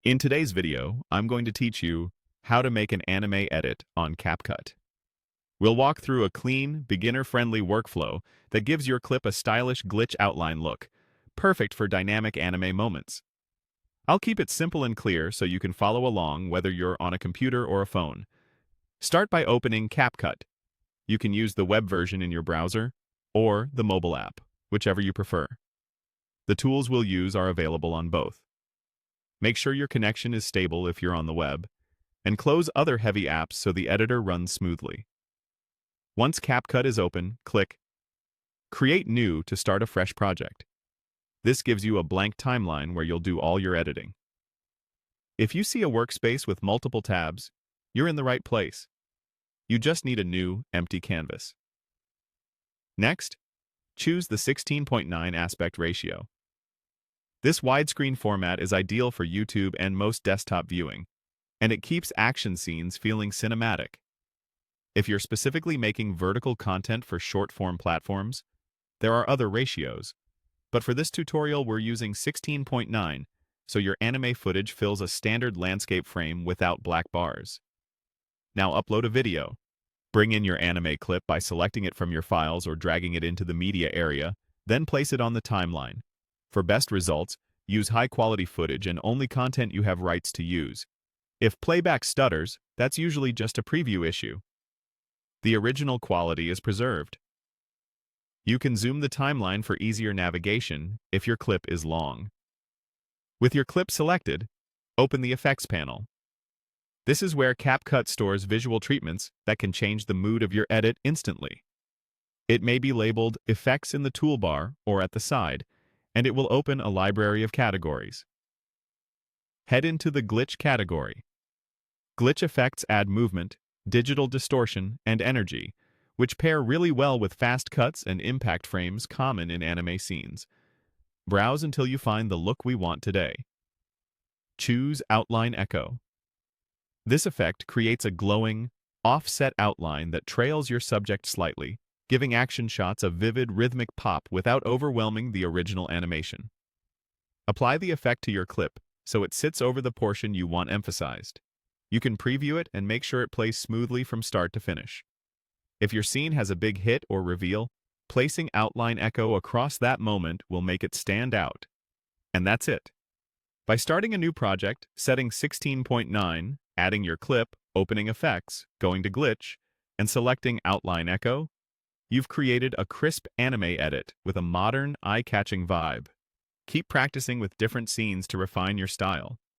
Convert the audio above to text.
In today's video, I'm going to teach you how to make an anime edit on CapCut. We'll walk through a clean, beginner-friendly workflow that gives your clip a stylish glitch outline look, perfect for dynamic anime moments. I'll keep it simple and clear so you can follow along whether you're on a computer or a phone. Start by opening CapCut. You can use the web version in your browser or the mobile app, whichever you prefer. The tools we'll use are available on both. Make sure your connection is stable if you're on the web, and close other heavy apps so the editor runs smoothly. Once CapCut is open, click Create New to start a fresh project. This gives you a blank timeline where you'll do all your editing. If you see a workspace with multiple tabs, you're in the right place. You just need a new, empty canvas. Next, choose the 16:9 aspect ratio. This widescreen format is ideal for YouTube and most desktop viewing, and it keeps action scenes feeling cinematic. If you're specifically making vertical content for short-form platforms, there are other ratios, but for this tutorial we're using 16:9, so your anime footage fills a standard landscape frame without black bars. Now upload a video. Bring in your anime clip by selecting it from your files or dragging it into the media area, then place it on the timeline. For best results, use high-quality footage and only content you have rights to use. If playback stutters, that's usually just a preview issue. The original quality is preserved. You can zoom the timeline for easier navigation if your clip is long. With your clip selected, open the Effects panel. This is where CapCut stores visual treatments that can change the mood of your edit instantly. It may be labeled Effects in the toolbar or at the side, and it will open a library of categories. Head into the Glitch category. Glitch effects add movement, digital distortion, and energy, which pair really well with fast cuts and impact frames common in anime scenes. Browse until you find the look we want today. Choose Outline Echo. This effect creates a glowing, offset outline that trails your subject slightly, giving action shots a vivid, rhythmic pop without overwhelming the original animation. Apply the effect to your clip so it sits over the portion you want emphasized. You can preview it and make sure it plays smoothly from start to finish. If your scene has a big hit or reveal, placing outline echo across that moment will make it stand out. And that's it. By starting a new project, setting 16:9, adding your clip, opening effects, going to glitch, and selecting outline echo, you've created a crisp anime edit with a modern, eye-catching vibe. Keep practicing with different scenes to refine your style.